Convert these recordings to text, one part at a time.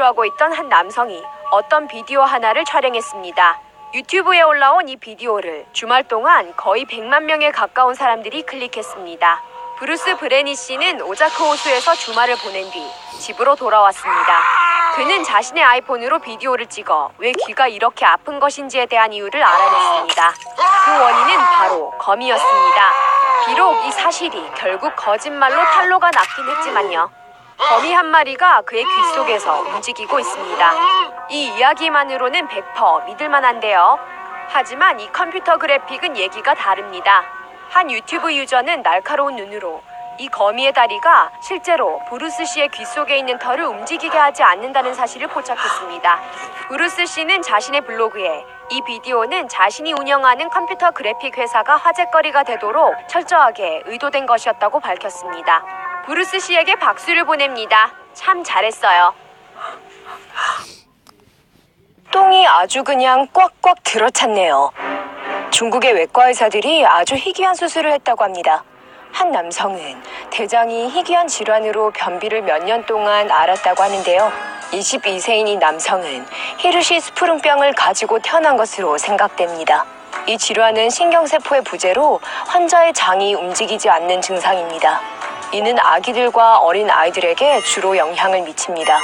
하고 있던 한 남성이 어떤 비디오 하나를 촬영했습니다. 유튜브에 올라온 이 비디오를 주말 동안 거의 100만 명에 가까운 사람들이 클릭했습니다. 브루스 브레니 씨는 오자크 호수에서 주말을 보낸 뒤 집으로 돌아왔습니다. 그는 자신의 아이폰으로 비디오를 찍어 왜 귀가 이렇게 아픈 것인지에 대한 이유를 알아냈습니다. 그 원인은 바로 거미였습니다. 비록 이 사실이 결국 거짓말로 탄로가 났긴 했지만요. 거미 한 마리가 그의 귀 속에서 움직이고 있습니다. 이 이야기만으로는 100% 믿을만한데요. 하지만 이 컴퓨터 그래픽은 얘기가 다릅니다. 한 유튜브 유저는 날카로운 눈으로 이 거미의 다리가 실제로 브루스 씨의 귀 속에 있는 털을 움직이게 하지 않는다는 사실을 포착했습니다. 브루스 씨는 자신의 블로그에 이 비디오는 자신이 운영하는 컴퓨터 그래픽 회사가 화제거리가 되도록 철저하게 의도된 것이었다고 밝혔습니다. 브루스 씨에게 박수를 보냅니다. 참 잘했어요. 똥이 아주 그냥 꽉꽉 들어찼네요. 중국의 외과 의사들이 아주 희귀한 수술을 했다고 합니다. 한 남성은 대장이 희귀한 질환으로 변비를 몇 년 동안 앓았다고 하는데요. 22세인 이 남성은 히르시스프룽병을 가지고 태어난 것으로 생각됩니다. 이 질환은 신경세포의 부재로 환자의 장이 움직이지 않는 증상입니다. 이는 아기들과 어린 아이들에게 주로 영향을 미칩니다.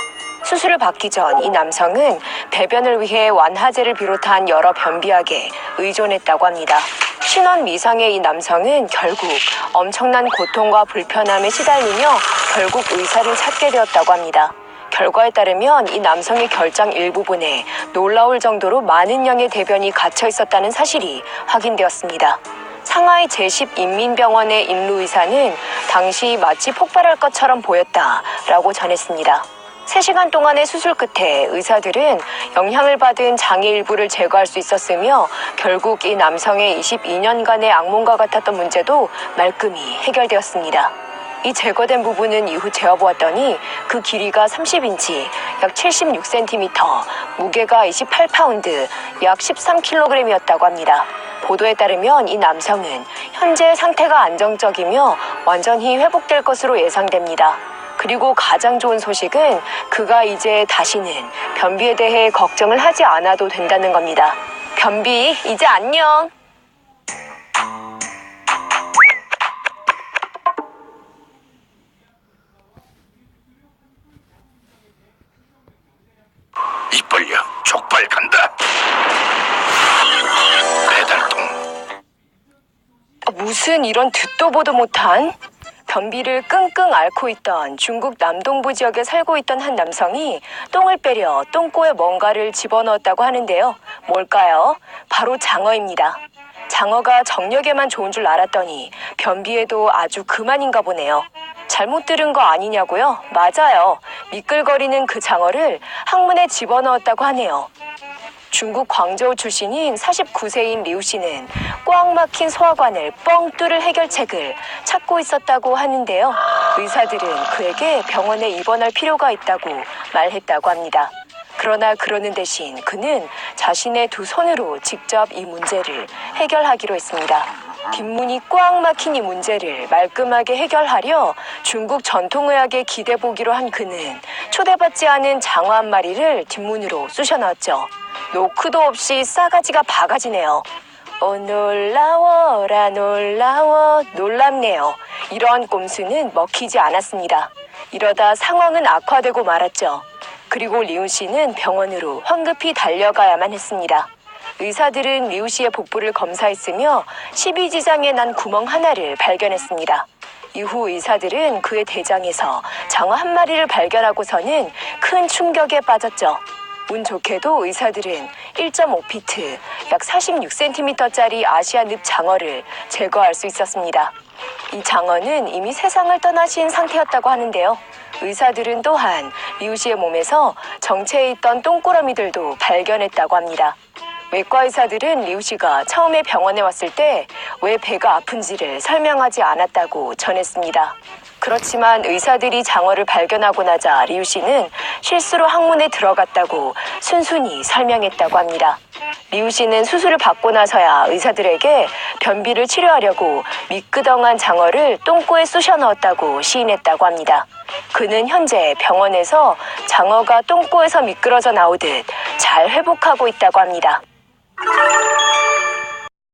수술을 받기 전 이 남성은 배변을 위해 완화제를 비롯한 여러 변비약에 의존했다고 합니다. 신원 미상의 이 남성은 결국 엄청난 고통과 불편함에 시달리며 결국 의사를 찾게 되었다고 합니다. 결과에 따르면 이 남성의 결장 일부분에 놀라울 정도로 많은 양의 대변이 갇혀 있었다는 사실이 확인되었습니다. 상하이 제10인민병원의 임루 의사는 당시 마치 폭발할 것처럼 보였다라고 전했습니다. 3시간 동안의 수술 끝에 의사들은 영향을 받은 장의 일부를 제거할 수 있었으며 결국 이 남성의 22년간의 악몽과 같았던 문제도 말끔히 해결되었습니다. 이 제거된 부분은 이후 재어보았더니 그 길이가 30인치, 약 76cm, 무게가 28파운드, 약 13kg이었다고 합니다. 보도에 따르면 이 남성은 현재 상태가 안정적이며 완전히 회복될 것으로 예상됩니다. 그리고 가장 좋은 소식은 그가 이제 다시는 변비에 대해 걱정을 하지 않아도 된다는 겁니다. 변비, 이제 안녕! 입 벌려, 족발 간다. 배달통. 무슨 이런 듣도 보도 못한? 변비를 끙끙 앓고 있던 중국 남동부 지역에 살고 있던 한 남성이 똥을 빼려 똥꼬에 뭔가를 집어넣었다고 하는데요. 뭘까요? 바로 장어입니다. 장어가 정력에만 좋은 줄 알았더니 변비에도 아주 그만인가 보네요. 잘못 들은 거 아니냐고요? 맞아요. 미끌거리는 그 장어를 항문에 집어넣었다고 하네요. 중국 광저우 출신인 49세인 리우 씨는 꽉 막힌 소화관을 뻥 뚫을 해결책을 찾고 있었다고 하는데요. 의사들은 그에게 병원에 입원할 필요가 있다고 말했다고 합니다. 그러나 그러는 대신 그는 자신의 두 손으로 직접 이 문제를 해결하기로 했습니다. 뒷문이 꽉 막힌 이 문제를 말끔하게 해결하려 중국 전통의학에 기대보기로 한 그는 초대받지 않은 장어 한 마리를 뒷문으로 쑤셔넣었죠. 노크도 없이 싸가지가 바가지네요. 놀라워라 놀라워. 놀랍네요. 이러한 꼼수는 먹히지 않았습니다. 이러다 상황은 악화되고 말았죠. 그리고 리우 씨는 병원으로 황급히 달려가야만 했습니다. 의사들은 리우 씨의 복부를 검사했으며 12지장에 난 구멍 하나를 발견했습니다. 이후 의사들은 그의 대장에서 장어 한 마리를 발견하고서는 큰 충격에 빠졌죠. 운 좋게도 의사들은 1.5피트, 약 46cm짜리 아시아늪 장어를 제거할 수 있었습니다. 이 장어는 이미 세상을 떠나신 상태였다고 하는데요. 의사들은 또한 리우 씨의 몸에서 정체해 있던 똥꾸러미들도 발견했다고 합니다. 외과 의사들은 리우 씨가 처음에 병원에 왔을 때 왜 배가 아픈지를 설명하지 않았다고 전했습니다. 그렇지만 의사들이 장어를 발견하고 나자 리우 씨는 실수로 항문에 들어갔다고 순순히 설명했다고 합니다. 리우 씨는 수술을 받고 나서야 의사들에게 변비를 치료하려고 미끄덩한 장어를 똥꼬에 쑤셔 넣었다고 시인했다고 합니다. 그는 현재 병원에서 장어가 똥꼬에서 미끄러져 나오듯 잘 회복하고 있다고 합니다.